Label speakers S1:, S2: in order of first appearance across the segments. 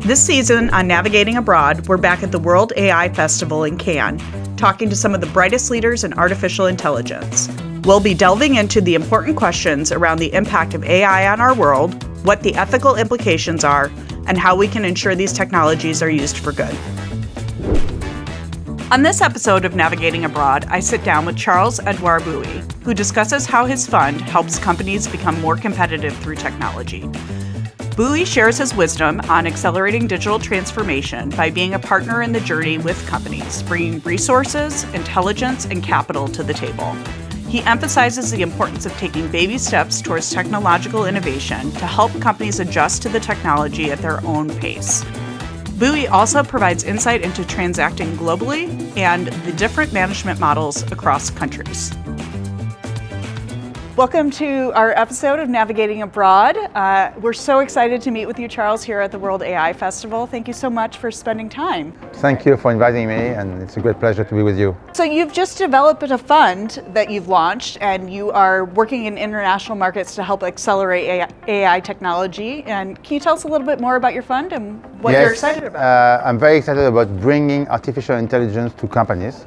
S1: This season on Navigating Abroad, we're back at the World AI Festival in Cannes, talking to some of the brightest leaders in artificial intelligence. We'll be delving into the important questions around the impact of AI on our world, what the ethical implications are, and how we can ensure these technologies are used for good. On this episode of Navigating Abroad, I sit down with Charles-Edouard Bouée, who discusses how his fund helps companies become more competitive through technology. Bouée shares his wisdom on accelerating digital transformation by being a partner in the journey with companies, bringing resources, intelligence, and capital to the table. He emphasizes the importance of taking baby steps towards technological innovation to help companies adjust to the technology at their own pace. Bouée also provides insight into transacting globally and the different management models across countries. Welcome to our episode of Navigating Abroad. We're so excited to meet with you, Charles, here at the World AI Festival. Thank you so much for spending time.
S2: Thank you for inviting me, and it's a great pleasure to be with you.
S1: So you've just developed a fund that you've launched, and you are working in international markets to help accelerate AI technology. And can you tell us a little bit more about your fund and what you're excited about?
S2: I'm very excited about bringing artificial intelligence to companies.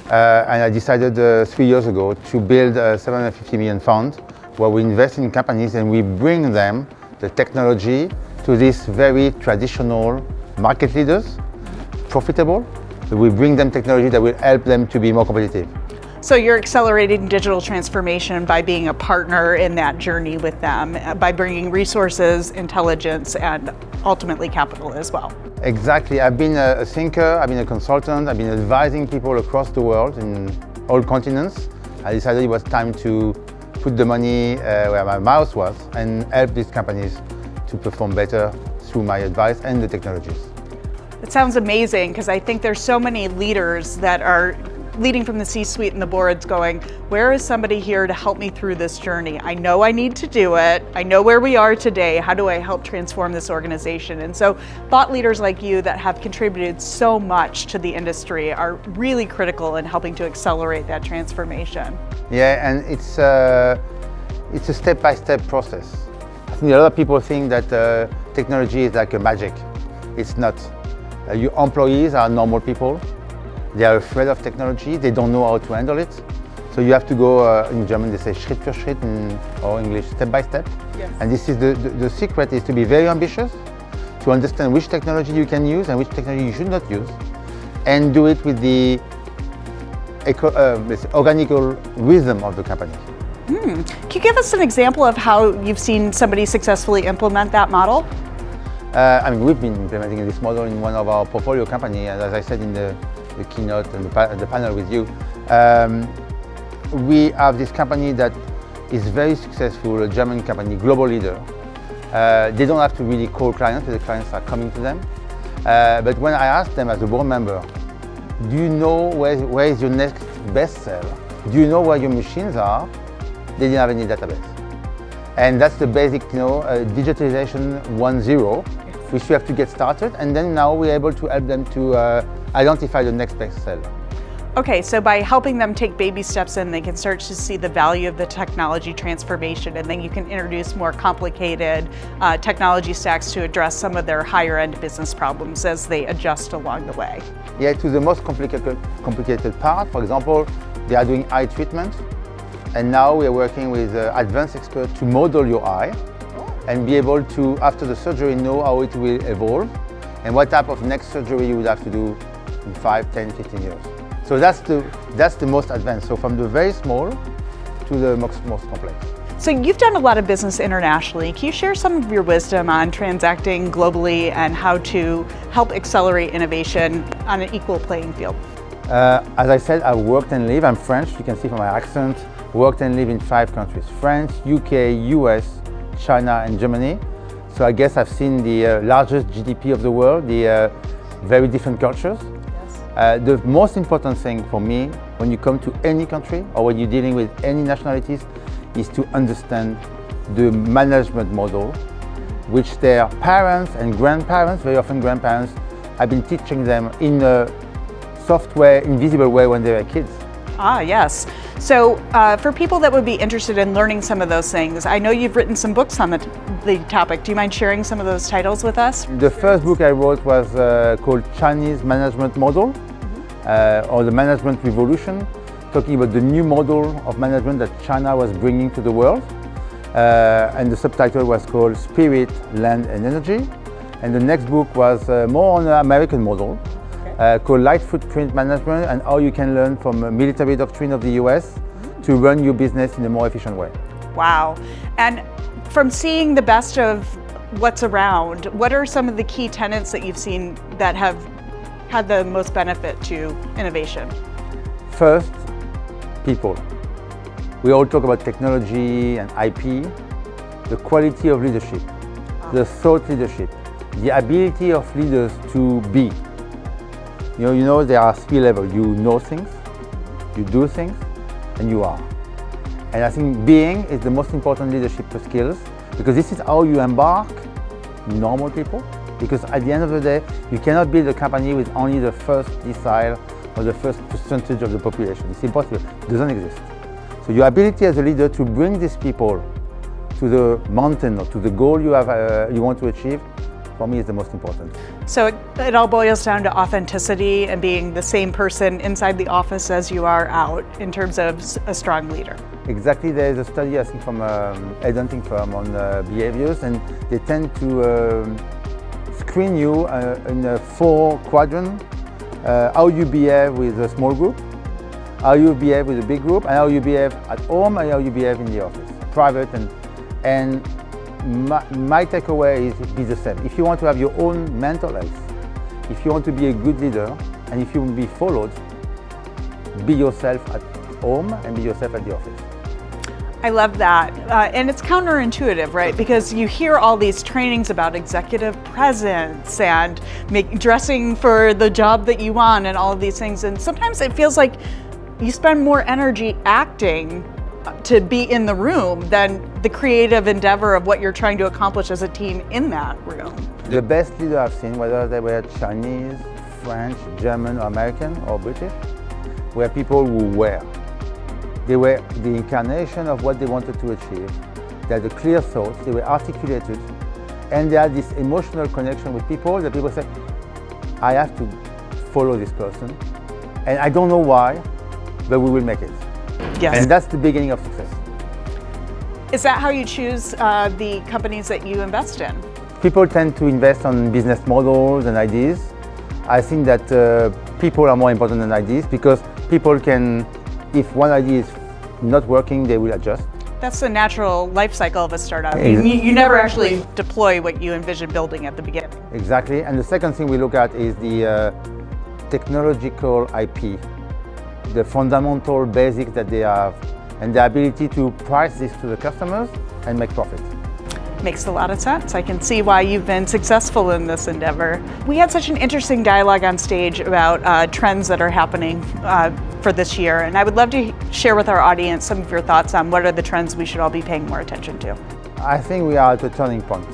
S2: And I decided 3 years ago to build a 750 million fund where we invest in companies and we bring them the technology to these very traditional market leaders, profitable. We bring them technology that will help them to be more competitive.
S1: So you're accelerating digital transformation by being a partner in that journey with them, by bringing resources, intelligence, and ultimately capital as well.
S2: Exactly. I've been a thinker, I've been a consultant, I've been advising people across the world in all continents. I decided it was time to put the money where my mouth was and help these companies to perform better through my advice and the technologies.
S1: It sounds amazing, because I think there's so many leaders that are leading from the C-suite and the boards going, where is somebody here to help me through this journey? I know I need to do it. I know where we are today. How do I help transform this organization? And so thought leaders like you that have contributed so much to the industry are really critical in helping to accelerate that transformation.
S2: Yeah, and it's a step-by-step process. I think a lot of people think that technology is like a magic. It's not. Your employees are normal people. They are afraid of technology, they don't know how to handle it. So you have to go, in German they say Schritt für Schritt, or English step by step.
S1: Yes.
S2: And this is the secret is to be very ambitious, to understand which technology you can use and which technology you should not use, and do it with the organical rhythm of the company.
S1: Can you give us an example of how you've seen somebody successfully implement that model?
S2: I mean, we've been implementing this model in one of our portfolio companies, and as I said in the keynote and the panel with you, we have this company that is very successful, a German company, global leader. They don't have to really call clients, the clients are coming to them. But when I asked them as a board member, do you know where is your next best seller? Do you know where your machines are? They didn't have any database. And that's the basic, digitalization 1.0, which we have to get started. And then now we're able to help them to identify the next best seller.
S1: Okay, so by helping them take baby steps in, they can start to see the value of the technology transformation, and then you can introduce more complicated technology stacks to address some of their higher end business problems as they adjust along the way.
S2: Yeah, to the most complicated part. For example, they are doing eye treatment, and now we are working with advanced experts to model your eye and be able to, after the surgery, know how it will evolve and what type of next surgery you would have to do in 5, 10, 15 years. So that's the most advanced. So from the very small to the most complex.
S1: So you've done a lot of business internationally. Can you share some of your wisdom on transacting globally and how to help accelerate innovation on an equal playing field?
S2: As I said, I've worked and lived. I'm French, you can see from my accent. Worked and lived in 5 countries: France, UK, US, China, and Germany. So I guess I've seen the largest GDP of the world, the very different cultures.
S1: Yes.
S2: The most important thing for me when you come to any country or when you're dealing with any nationalities is to understand the management model, which their parents and grandparents, very often grandparents, have been teaching them in a software, invisible way when they were kids.
S1: Ah, yes. So for people that would be interested in learning some of those things, I know you've written some books on the topic. Do you mind sharing some of those titles with us?
S2: The first book I wrote was called Chinese Management Model, or the Management Revolution, talking about the new model of management that China was bringing to the world. And the subtitle was called Spirit, Land and Energy. And the next book was more on the American model, called Light Footprint Management, and how you can learn from a military doctrine of the US to run your business in a more efficient way.
S1: Wow. And from seeing the best of what's around, what are some of the key tenets that you've seen that have had the most benefit to innovation?
S2: First, people. We all talk about technology and IP, the quality of leadership, the thought leadership, the ability of leaders to be. You know there are three levels. You know things, you do things, and you are. And I think being is the most important leadership skills, because this is how you embark normal people. Because at the end of the day, you cannot build a company with only the first decile or the first percentage of the population. It's impossible. It doesn't exist. So your ability as a leader to bring these people to the mountain or to the goal you want to achieve, for me, is the most important.
S1: So it all boils down to authenticity and being the same person inside the office as you are out in terms of a strong leader.
S2: Exactly. There is a study, I think, from a headhunting firm on behaviors, and they tend to screen you in a 4 quadrant, how you behave with a small group, how you behave with a big group, and how you behave at home and how you behave in the office, private. And my takeaway is be the same. If you want to have your own mental health, if you want to be a good leader, and if you want to be followed, be yourself at home and be yourself at the office.
S1: I love that. And it's counterintuitive, right? Because you hear all these trainings about executive presence and dressing for the job that you want and all of these things. And sometimes it feels like you spend more energy acting to be in the room than the creative endeavor of what you're trying to accomplish as a team in that room.
S2: The best leader I've seen, whether they were Chinese, French, German, or American, or British, were people who were. They were the incarnation of what they wanted to achieve. They had a clear thought, they were articulated, and they had this emotional connection with people that people say, I have to follow this person, and I don't know why, but we will make it.
S1: Yes.
S2: And that's the beginning of success.
S1: Is that how you choose the companies that you invest in?
S2: People tend to invest on business models and ideas. I think that people are more important than ideas, because people can, if one idea is not working, they will adjust.
S1: That's the natural life cycle of a startup. You never actually deploy what you envision building at the beginning.
S2: Exactly. And the second thing we look at is the technological IP, the fundamental basics that they have, and the ability to price this to the customers and make profit.
S1: Makes a lot of sense. I can see why you've been successful in this endeavor. We had such an interesting dialogue on stage about trends that are happening for this year, and I would love to share with our audience some of your thoughts on what are the trends we should all be paying more attention to.
S2: I think we are at a turning point.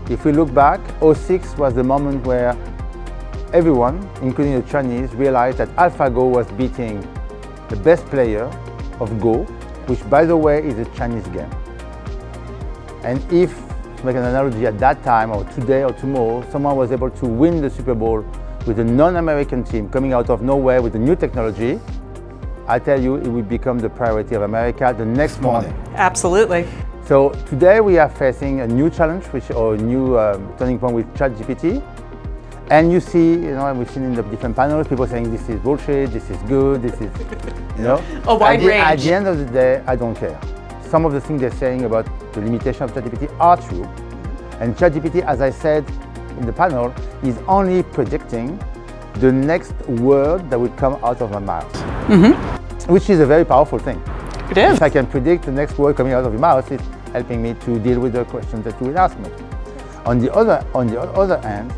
S2: If we look back, 2006 was the moment where everyone, including the Chinese, realized that AlphaGo was beating the best player of Go, which, by the way, is a Chinese game. And if, to make an analogy, at that time, or today or tomorrow, someone was able to win the Super Bowl with a non-American team coming out of nowhere with a new technology, I tell you, it will become the priority of America the next morning.
S1: Absolutely.
S2: So today we are facing a new challenge, or a new turning point with ChatGPT. And you see, and we've seen in the different panels, people saying this is bullshit, this is good, this is,
S1: a wide range.
S2: At the end of the day, I don't care. Some of the things they're saying about the limitation of ChatGPT are true. And ChatGPT, as I said in the panel, is only predicting the next word that will come out of my mouth, which is a very powerful thing.
S1: It is.
S2: If I can predict the next word coming out of your mouth, it's helping me to deal with the questions that you will ask me. On the other hand,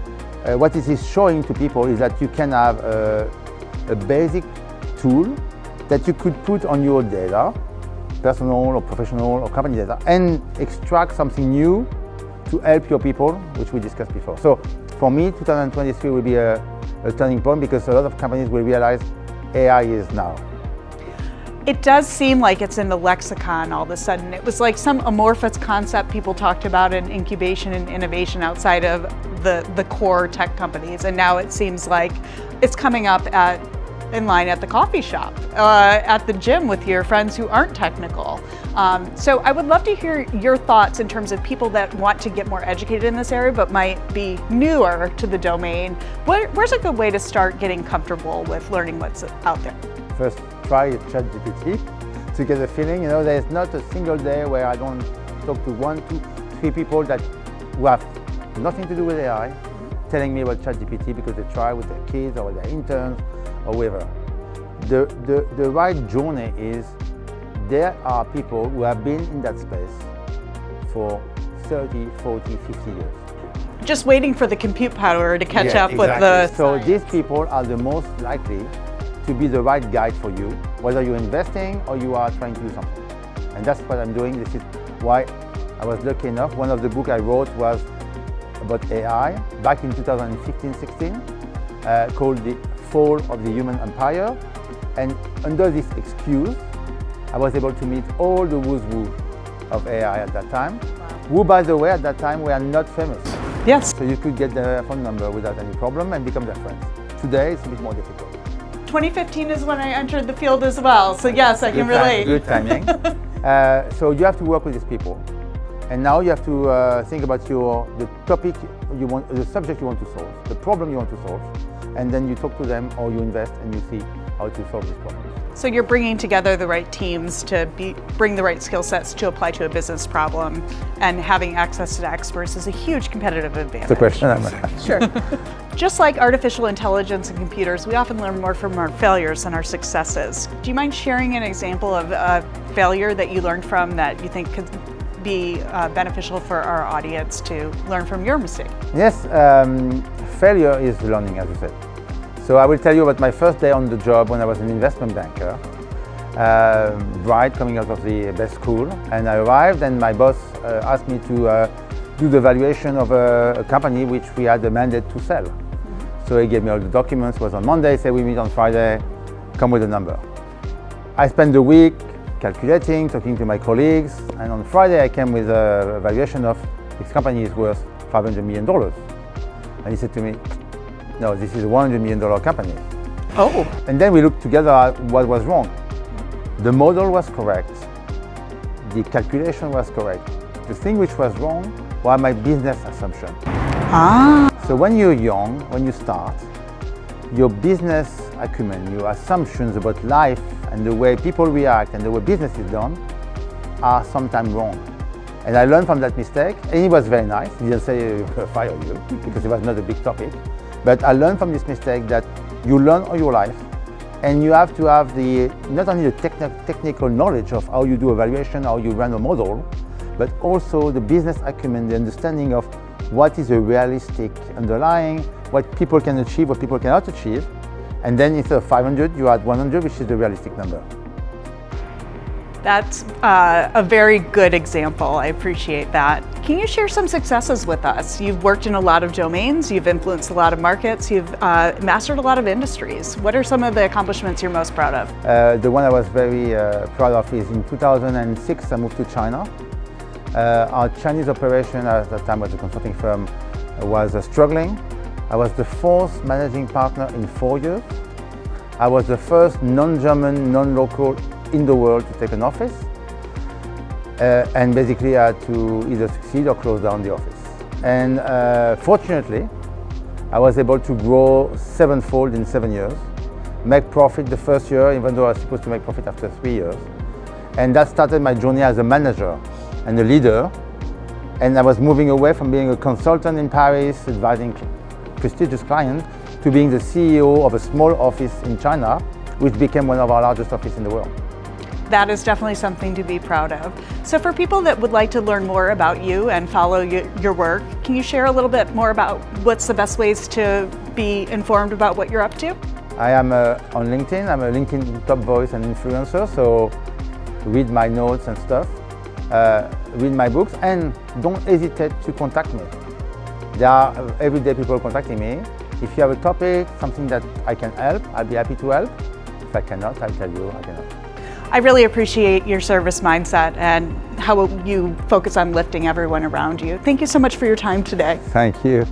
S2: what it is showing to people is that you can have a basic tool that you could put on your data, personal or professional or company data, and extract something new to help your people, which we discussed before. So for me, 2023 will be a turning point, because a lot of companies will realize AI is now.
S1: It does seem like it's in the lexicon all of a sudden. It was like some amorphous concept people talked about in incubation and innovation outside of the core tech companies, and now it seems like it's coming up in line at the coffee shop, at the gym with your friends who aren't technical. So I would love to hear your thoughts in terms of people that want to get more educated in this area but might be newer to the domain. Where's a good way to start getting comfortable with learning what's out there?
S2: First, try ChatGPT to get a feeling. You know, there's not a single day where I don't talk to 1, 2, 3 people who have nothing to do with AI, telling me about ChatGPT because they try with their kids or their interns or whatever. The right journey is there are people who have been in that space for 30, 40, 50 years.
S1: Just waiting for the compute power to catch up
S2: exactly.
S1: with the
S2: So
S1: science.
S2: these people are the most likely to be the right guide for you, whether you're investing or you are trying to do something. And that's what I'm doing. This is why I was lucky enough. One of the books I wrote was about AI back in 2015-16, called The Fall of the Human Empire. And under this excuse, I was able to meet all the who's who of AI at that time, who, by the way, at that time were not famous.
S1: Yes.
S2: So you could get their phone number without any problem and become their friends. Today, it's a bit more difficult.
S1: 2015 is when I entered the field as well, so yes, I can relate.
S2: Good timing. So you have to work with these people. And now you have to think about the topic you want, the subject you want to solve, the problem you want to solve, and then you talk to them or you invest and you see how to solve these problems.
S1: So you're bringing together the right teams to bring the right skill sets to apply to a business problem, and having access to experts is a huge competitive advantage.
S2: That's the question.
S1: Sure. Just like artificial intelligence and computers, we often learn more from our failures than our successes. Do you mind sharing an example of a failure that you learned from that you think could be beneficial for our audience to learn from your mistake?
S2: Yes, failure is learning, as you said. So I will tell you about my first day on the job when I was an investment banker, bright, coming out of the best school. And I arrived and my boss asked me to do the valuation of a company which we had a mandate to sell. So he gave me all the documents. It was on Monday, said we meet on Friday, come with a number. I spent the week calculating, talking to my colleagues, and on Friday I came with a valuation of this company is worth $500 million. And he said to me, no, this is a $100 million company.
S1: Oh.
S2: And then we looked together at what was wrong. The model was correct. The calculation was correct. The thing which was wrong was my business assumption.
S1: Ah.
S2: So when you're young, when you start, your business acumen, your assumptions about life and the way people react and the way business is done are sometimes wrong. And I learned from that mistake, and he was very nice. He didn't say fire you, because it was not a big topic. But I learned from this mistake that you learn all your life, and you have to have not only the technical knowledge of how you do evaluation, how you run a model, but also the business acumen, the understanding of what is a realistic underlying, what people can achieve, what people cannot achieve. And then instead of 500, you add 100, which is the realistic number.
S1: That's a very good example. I appreciate that. Can you share some successes with us? You've worked in a lot of domains, you've influenced a lot of markets, you've mastered a lot of industries. What are some of the accomplishments you're most proud of?
S2: The one I was very proud of is in 2006, I moved to China. Our Chinese operation at that time was a consulting firm, was struggling. I was the 4th managing partner in 4 years. I was the first non-German, non-local in the world to take an office, and basically I had to either succeed or close down the office. And fortunately, I was able to grow 7-fold in 7 years, make profit the first year, even though I was supposed to make profit after 3 years. And that started my journey as a manager and a leader. And I was moving away from being a consultant in Paris, advising prestigious clients, to being the CEO of a small office in China, which became one of our largest offices in the world.
S1: That is definitely something to be proud of. So for people that would like to learn more about you and follow your work, can you share a little bit more about what's the best ways to be informed about what you're up to?
S2: I am on LinkedIn. I'm a LinkedIn top voice and influencer, so read my notes and stuff, read my books, and don't hesitate to contact me. There are everyday people contacting me. If you have a topic, something that I can help, I'll be happy to help. If I cannot, I'll tell you I cannot.
S1: I really appreciate your service mindset and how you focus on lifting everyone around you. Thank you so much for your time today.
S2: Thank you.